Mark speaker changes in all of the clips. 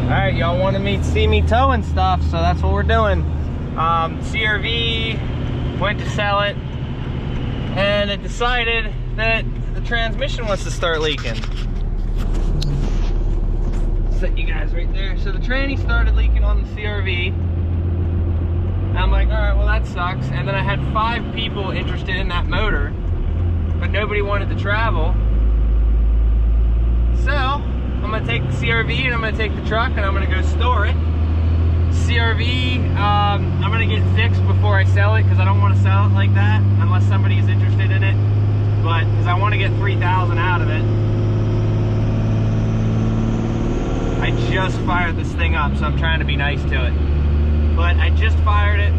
Speaker 1: Alright, y'all wanted me to see me towing stuff, so that's what we're doing. CRV, went to sell it, and it decided that the transmission wants to start leaking. Set you guys right there. So the tranny started leaking on the CRV. And I'm like, alright, well that sucks. And then I had 5 people interested in that motor, but nobody wanted to travel. So I'm gonna take the CRV and I'm gonna take the truck and I'm gonna go store it. CRV, I'm gonna get it fixed before I sell it because I don't want to sell it like that unless somebody is interested in it. But because I want to get $3,000 out of it. I just fired this thing up, so I'm trying to be nice to it. But I just fired it.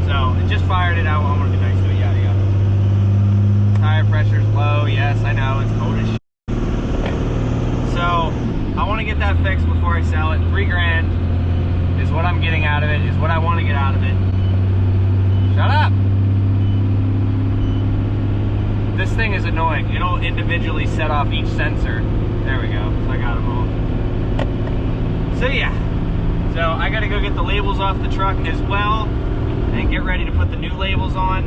Speaker 1: So I just fired it. I want to be nice to it. Yada yada. Tire pressure's low. Yes, I know it's cold as shit. So I want to get that fixed before I sell it. $3 grand is what I'm getting out of it. Is what I want to get out of it. Shut up. This thing is annoying. It'll individually set off each sensor. There we go. So I got them all. So yeah. So I got to go get the labels off the truck as well and get ready to put the new labels on.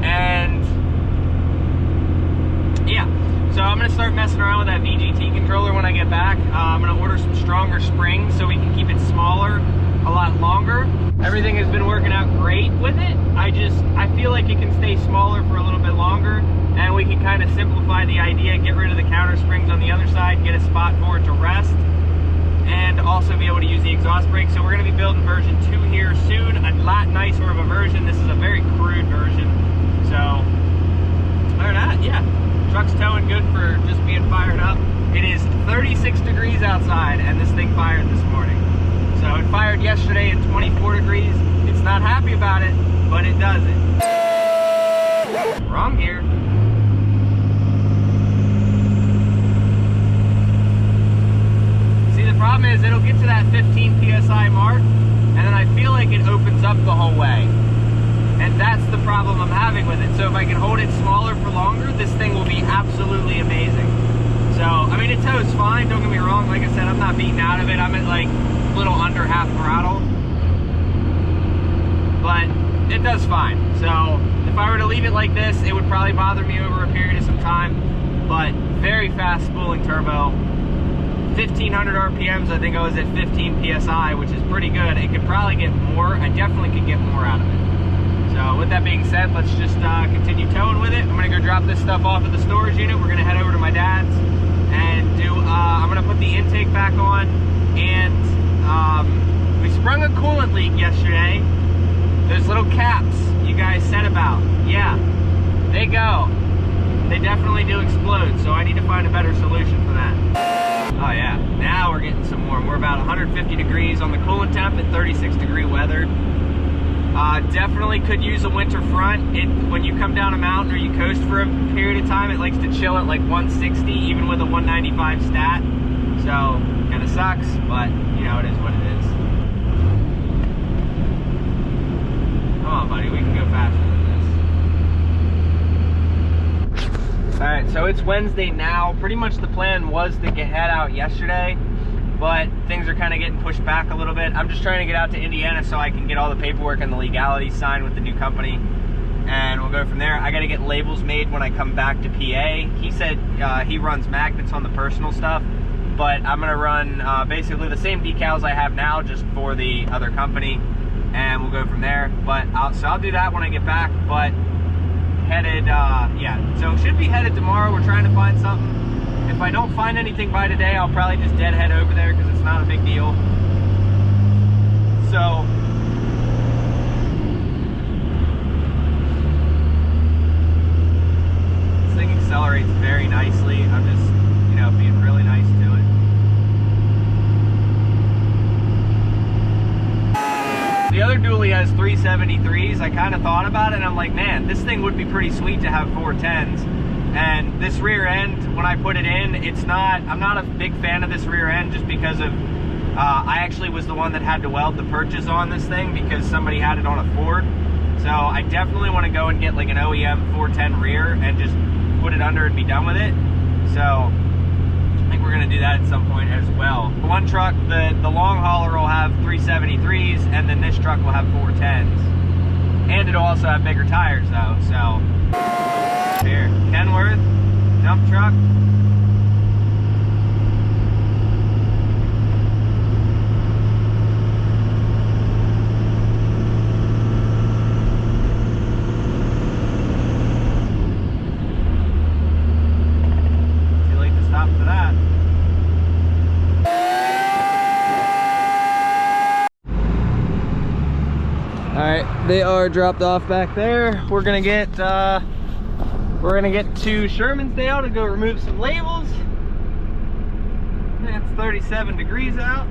Speaker 1: And yeah. So I'm going to start messing around with that VGT controller when I get back. I'm going to order some stronger springs so we can keep it smaller a lot longer. Everything has been working out great with it. I feel like it can stay smaller for a little bit longer, and we can kind of simplify the idea, get rid of the counter springs on the other side, get a spot for it to rest, and also be able to use the exhaust brake. So we're going to be building version 2 here soon, a lot nicer of a version. This is a very crude version. So other than that, yeah, truck's towing good for just being fired up. It is 36 degrees outside, and this thing fired this morning. So it fired yesterday at 24 degrees. It's not happy about it, but it does it. Wrong gear. See, the problem is it'll get to that 15 PSI mark, and then I feel like it opens up the whole way. And that's the problem I'm having with it. So if I can hold it smaller for longer, this thing will be absolutely amazing. So, I mean, it tows fine, don't get me wrong. Like I said, I'm not beating out of it. I'm at like a little under half throttle. But it does fine. So if I were to leave it like this, it would probably bother me over a period of some time. But very fast spooling turbo. 1500 RPMs, I think I was at 15 PSI, which is pretty good. It could probably get more. I definitely could get more out of it. So with that being said, let's just continue towing with it. I'm gonna go drop this stuff off at the storage unit. We're gonna head over to my dad's and do, I'm gonna put the intake back on. And we sprung a coolant leak yesterday. Those little caps you guys said about, yeah, they go. They definitely do explode, so I need to find a better solution for that. Oh yeah, now we're getting some warm. We're about 150 degrees on the coolant temp at 36 degree weather. Definitely could use a winter front. When you come down a mountain or you coast for a period of time, it likes to chill at like 160, even with a 195 stat. So, kind of sucks, but you know, it is what it is. Come on, buddy, we can go faster than this. All right, so it's Wednesday now. Pretty much the plan was to head out yesterday, but things are kind of getting pushed back a little bit. I'm just trying to get out to Indiana so I can get all the paperwork and the legalities signed with the new company, and we'll go from there. I got to get labels made when I come back to PA. He said he runs magnets on the personal stuff, but I'm going to run basically the same decals I have now, just for the other company, and we'll go from there. But I'll do that when I get back, but headed, yeah, so should be headed tomorrow. We're trying to find something. If I don't find anything by today, I'll probably just deadhead over there because it's not a big deal. So, this thing accelerates very nicely. I'm just, you know, being really nice to it. The other dually has 373s. I kind of thought about it and I'm like, man, this thing would be pretty sweet to have 410s. And this rear end, when I put it in, I'm not a big fan of this rear end just because of, I actually was the one that had to weld the purchase on this thing because somebody had it on a Ford. So I definitely want to go and get like an OEM 410 rear and just put it under and be done with it. So think we're gonna do that at some point as well. One truck, the long hauler will have 373s, and then this truck will have 410s. And it'll also have bigger tires though, so. Here, Kenworth, dump truck. They are dropped off back there. We're gonna get to Shermansdale to go remove some labels. It's 37 degrees out.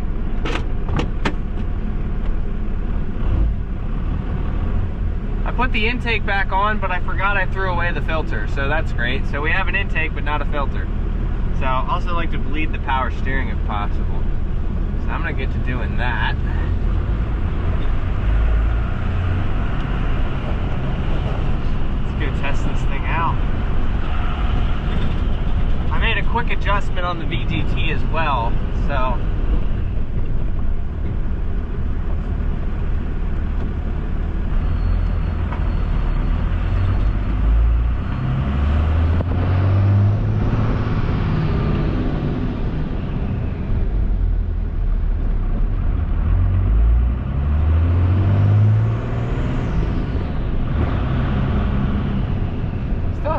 Speaker 1: I put the intake back on, but I forgot I threw away the filter, so that's great. So we have an intake, but not a filter. So I also like to bleed the power steering if possible. So I'm gonna get to doing that. Go test this thing out. I made a quick adjustment on the VGT as well, so.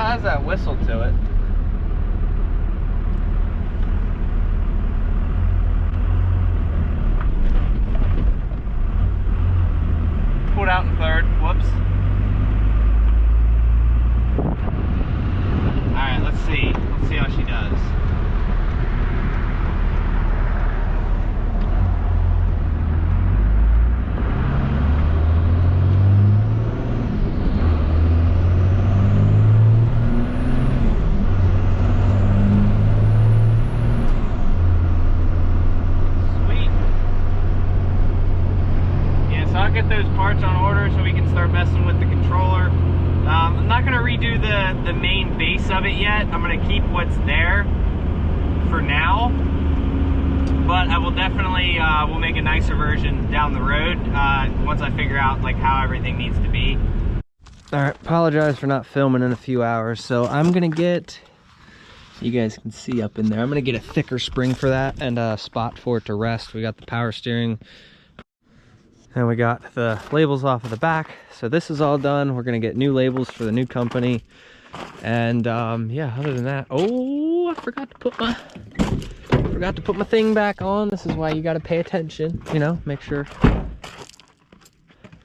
Speaker 1: Has that whistle to it. Pulled out in third. Whoops. Alright, let's see. Let's see how she does. Those parts on order so we can start messing with the controller. I'm not going to redo the main base of it yet. I'm going to keep what's there for now, but I will definitely we'll make a nicer version down the road once I figure out like how everything needs to be. All right, apologize for not filming in a few hours. So I'm gonna get, you guys can see up in there, I'm gonna get a thicker spring for that and a spot for it to rest. We got the power steering. And we got the labels off of the back. So this is all done. We're gonna get new labels for the new company. And yeah, other than that, oh, I forgot to put my thing back on. This is why you gotta pay attention, you know, make sure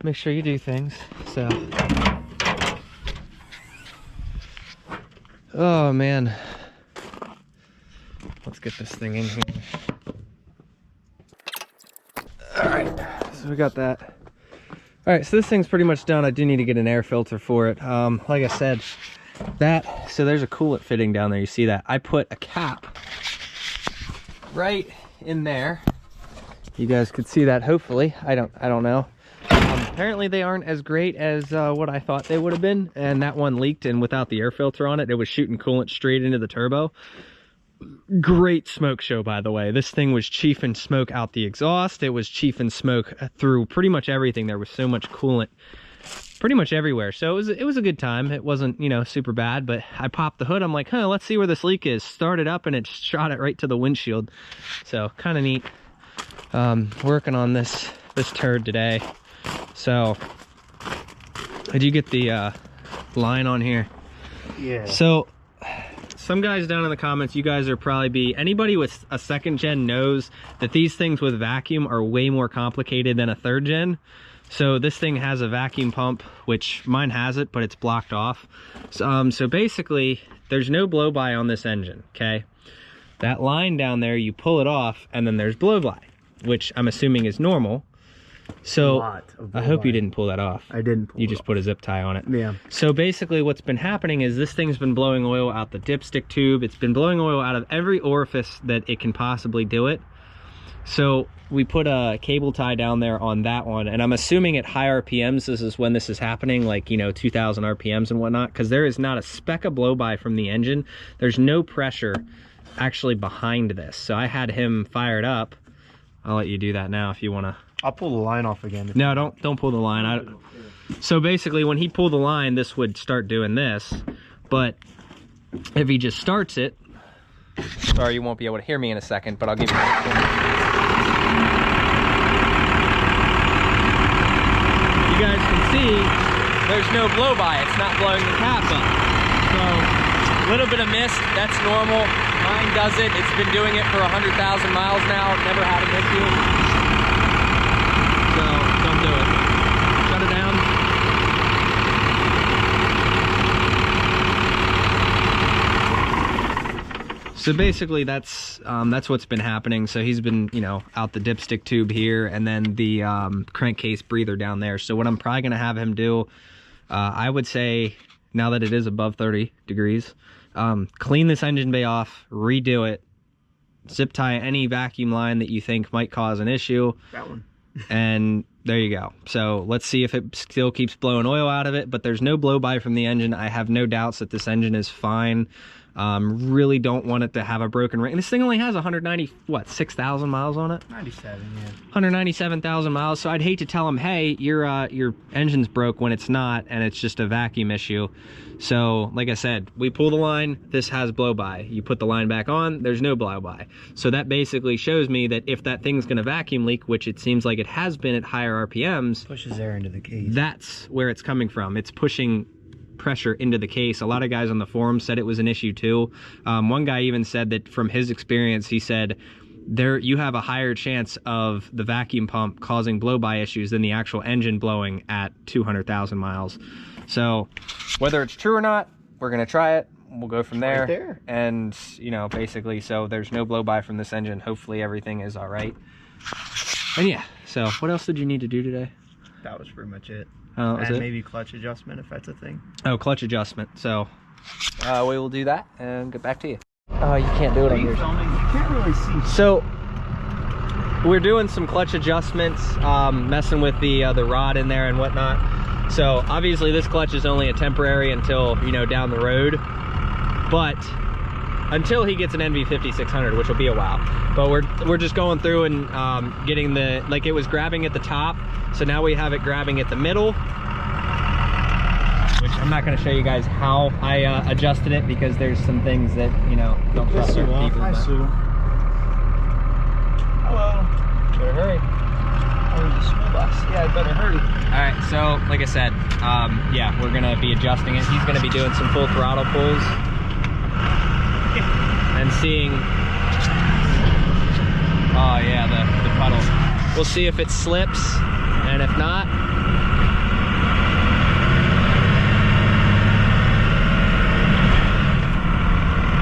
Speaker 1: you do things. So, oh man, let's get this thing in here. All right, so we got that. All right, so this thing's pretty much done. I do need to get an air filter for it. Like I said, so there's a coolant fitting down there. You see that? I put a cap right in there. You guys could see that, hopefully. I don't know. Apparently they aren't as great as what I thought they would have been, and that one leaked, and without the air filter on it, it was shooting coolant straight into the turbo. Great smoke show, by the way. This thing was chiefing smoke out the exhaust. It was chiefing smoke through pretty much everything. There was so much coolant pretty much everywhere. So it was a good time. It wasn't, you know, super bad, but I popped the hood. I'm like, huh, let's see where this leak is. Started up and it shot it right to the windshield. So kind of neat. Working on this turd today. So did you get the line on here? Yeah. So some guys down in the comments, you guys are probably anybody with a second gen knows that these things with vacuum are way more complicated than a third gen. So this thing has a vacuum pump, which mine has it, but it's blocked off. So basically there's no blow by on this engine, okay? That line down there, you pull it off and then there's blow by, which I'm assuming is normal. So I hope you didn't pull that off.
Speaker 2: I didn't pull it off.
Speaker 1: You just put a zip tie on it.
Speaker 2: Yeah.
Speaker 1: So basically what's been happening is this thing's been blowing oil out the dipstick tube. It's been blowing oil out of every orifice that it can possibly do it. So we put a cable tie down there on that one, and I'm assuming at high RPMs this is when this is happening, like, you know, 2000 RPMs and whatnot, because there is not a speck of blow by from the engine. There's no pressure actually behind this. So I had him fired up. I'll let you do that now if you want to.
Speaker 2: I'll pull the line off again.
Speaker 1: No, don't pull the line. So basically when he pulled the line, this would start doing this. But if he just starts it, sorry, you won't be able to hear me in a second, but I'll give you you guys can see there's no blow by. It's not blowing the cap up. So a little bit of mist, that's normal. Mine does it. It's been doing it for 100,000 miles now. Never had an issue. So don't do it. Shut it down. So basically that's what's been happening. So he's been, you know, out the dipstick tube here and then the crankcase breather down there. So what I'm probably gonna have him do, I would say now that it is above 30 degrees, clean this engine bay off, redo it, zip tie any vacuum line that you think might cause an issue.
Speaker 2: That one.
Speaker 1: And there you go. So let's see if it still keeps blowing oil out of it, but there's no blow by from the engine. I have no doubts that this engine is fine. Really don't want it to have a broken ring. This thing only has 6,000 miles on it?
Speaker 2: 97, yeah.
Speaker 1: 197,000 miles. So I'd hate to tell him, hey, your engine's broke when it's not, and it's just a vacuum issue. So like I said, we pull the line, this has blow by. You put the line back on, there's no blow by. So that basically shows me that if that thing's gonna vacuum leak, which it seems like it has been at higher RPMs,
Speaker 2: pushes air into the case. That's
Speaker 1: where it's coming from. It's pushing pressure into the case. A lot of guys on the forum said it was an issue too. One guy even said that from his experience, he said you have a higher chance of the vacuum pump causing blow-by issues than the actual engine blowing at 200,000 miles. So whether it's true or not, we're gonna try it. We'll go from there.
Speaker 2: Right there.
Speaker 1: And you know, basically, so there's no blow-by from this engine. Hopefully everything is all right. And yeah, so what else did you need to do today?
Speaker 2: That was pretty much it.
Speaker 1: And
Speaker 2: maybe clutch adjustment if that's a thing.
Speaker 1: Oh, clutch adjustment. So we will do that and get back to you. Oh, you can't do it on yours.
Speaker 2: You can't really see.
Speaker 1: So we're doing some clutch adjustments, messing with the rod in there and whatnot. So obviously this clutch is only a temporary until, you know, down the road, but until he gets an NV5600, which will be a while. But we're just going through and getting the, like, it was grabbing at the top, so now we have it grabbing at the middle, which I'm not going to show you guys how I adjusted it, because there's some things that, you know, don't trust certain people.
Speaker 2: Hi, Sue. Hello.
Speaker 1: Better hurry.
Speaker 2: Oh, there's a school bus. Yeah, I better hurry.
Speaker 1: All right, so like I said, yeah, we're going to be adjusting it. He's going to be doing some full throttle pulls and seeing, oh yeah, the puddle. We'll see if it slips, and if not,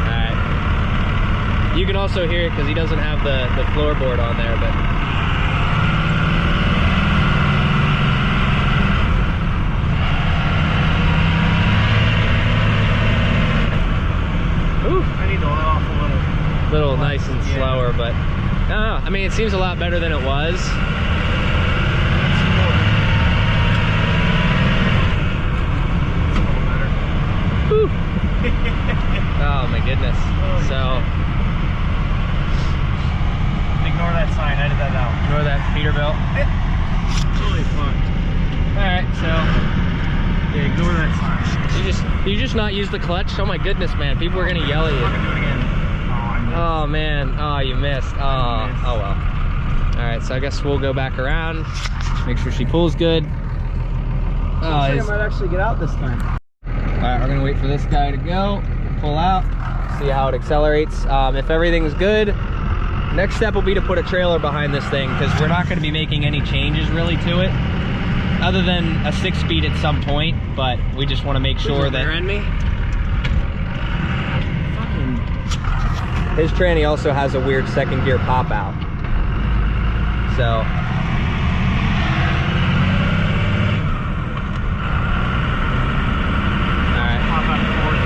Speaker 1: all right. You can also hear it because he doesn't have the floorboard on there, but
Speaker 2: I need to let off a
Speaker 1: little nice and slower, but I mean, it seems a lot better than it was. Whew. Oh my goodness. So
Speaker 2: ignore that sign, edit that out.
Speaker 1: ignore that Peterbilt.
Speaker 2: Really fun.
Speaker 1: Alright, so
Speaker 2: Yeah, ignore that sign.
Speaker 1: you just not use the clutch? Oh my goodness, man, people are gonna yell at you. Oh man, oh, you missed. Oh well. All right, so I guess we'll go back around, make sure she pulls good.
Speaker 2: I think I might actually get out this time.
Speaker 1: All right, we're gonna wait for this guy to go, pull out, see how it accelerates. If everything's good, next step will be to put a trailer behind this thing, because we're not gonna be making any changes really to it, other than a 6-speed at some point, but we just wanna make sure that... His tranny also has a weird second gear pop out. So. Alright.
Speaker 2: Pop out of fourth.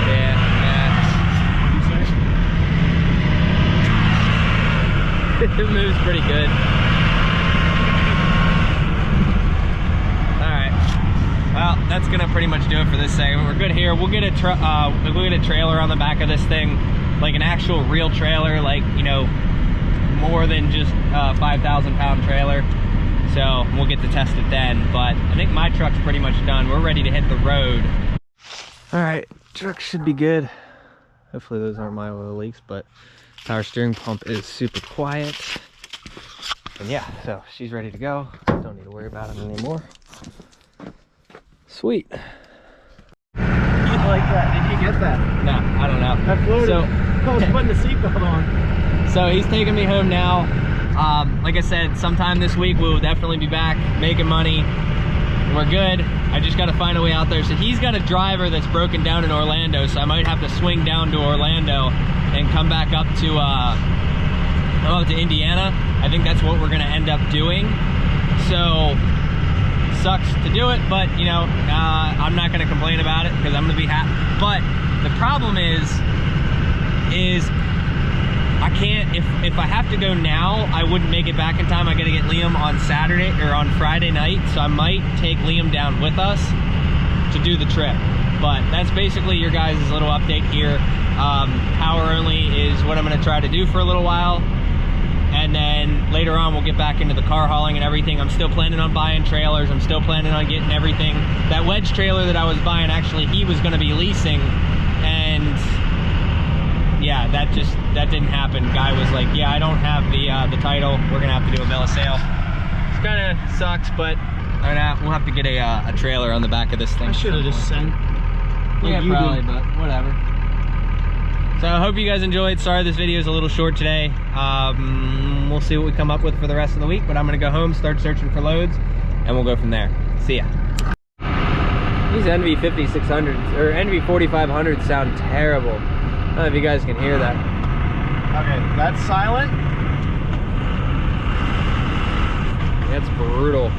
Speaker 1: Yeah. It moves pretty good. this segment. We're good here. We'll get a trailer on the back of this thing, like an actual real trailer, like, you know, more than just a 5,000 pound trailer. So we'll get to test it then. But I think my truck's pretty much done. We're ready to hit the road. All right, truck should be good. Hopefully those aren't my oil leaks, but power steering pump is super quiet. And yeah, so she's ready to go. Don't need to worry about it anymore. Sweet.
Speaker 2: You like that? Did you get that?
Speaker 1: No, I don't know.
Speaker 2: I floated.
Speaker 1: So,
Speaker 2: I was putting the seatbelt on.
Speaker 1: So he's taking me home now. Like I said, sometime this week we will definitely be back making money. We're good. I just got to find a way out there. So he's got a driver that's broken down in Orlando, so I might have to swing down to Orlando and come back up to Indiana. I think that's what we're gonna end up doing. So sucks to do it, but you know, I'm not gonna complain about it because I'm gonna be happy. But the problem is I can't, if I have to go now, I wouldn't make it back in time. I gotta get Liam on Saturday or on Friday night, so I might take Liam down with us to do the trip. But that's basically your guys' little update here. Power only is what I'm gonna try to do for a little while. And then later on, we'll get back into the car hauling and everything. I'm still planning on buying trailers. I'm still planning on getting everything. That wedge trailer that I was buying, actually, he was gonna be leasing. And yeah, that didn't happen. Guy was like, yeah, I don't have the title. We're gonna have to do a bill of sale. It kind of sucks, but we'll have to get a trailer on the back of this thing.
Speaker 2: I should have just sent.
Speaker 1: Yeah, probably, but whatever. So I hope you guys enjoyed. Sorry this video is a little short today. We'll see what we come up with for the rest of the week, but I'm gonna go home, start searching for loads, and we'll go from there. See ya. These NV 5600s or NV 4500s sound terrible. I don't know if you guys can hear that.
Speaker 2: Okay, that's silent.
Speaker 1: That's brutal.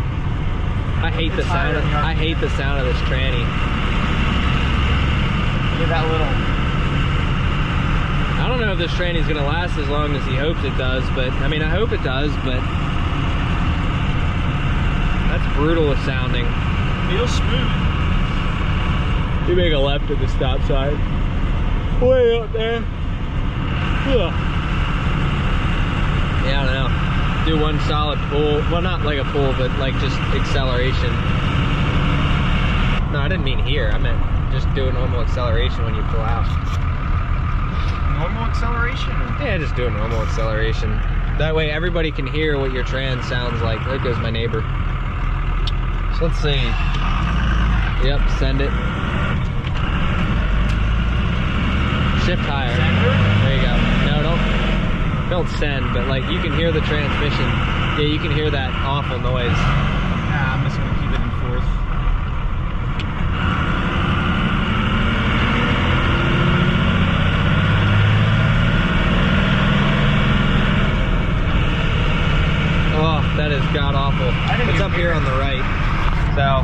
Speaker 1: I hate the sound. I hate the sound of this tranny.
Speaker 2: Look at that little.
Speaker 1: I don't know if this tranny's gonna last as long as he hopes it does, but I mean, I hope it does, but that's brutal sounding.
Speaker 2: Feels smooth.
Speaker 1: You make a left at the stop sign. Way up there. Ugh. Yeah, I don't know. Do one solid pull. Well, not like a pull, but like just acceleration. No, I didn't mean here. I meant just do a normal acceleration when you pull out.
Speaker 2: Normal acceleration?
Speaker 1: Yeah, just do a normal acceleration. That way everybody can hear what your trans sounds like. There goes my neighbor. So let's see. Yep, send it. Shift higher.
Speaker 2: Sender?
Speaker 1: There you go. No, don't send, but like you can hear the transmission. Yeah, you can hear that awful noise.
Speaker 2: Nah, I'm just gonna keep it in fourth.
Speaker 1: Oh, that is god awful. It's up here on the right. So